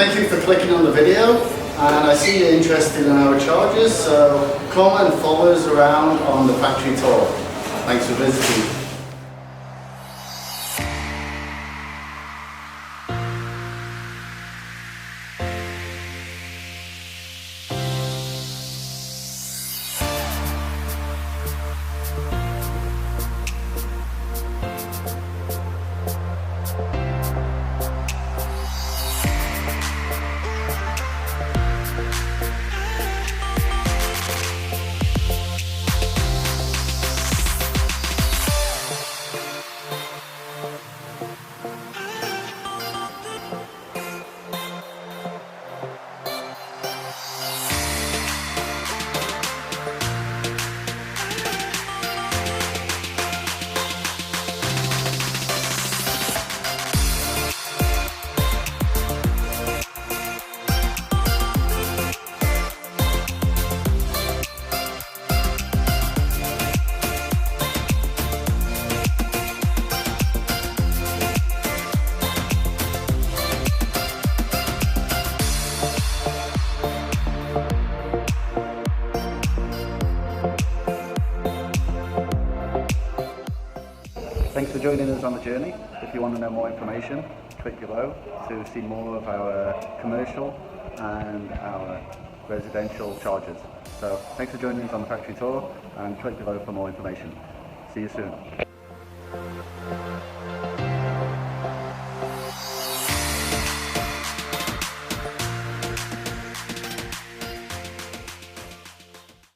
Thank you for clicking on the video, and I see you're interested in our chargers, so come and follow us around on the factory tour. Thanks for visiting. Thanks for joining us on the journey. If you want to know more information, click below to see more of our commercial and our residential chargers. So thanks for joining us on the factory tour, and click below for more information. See you soon.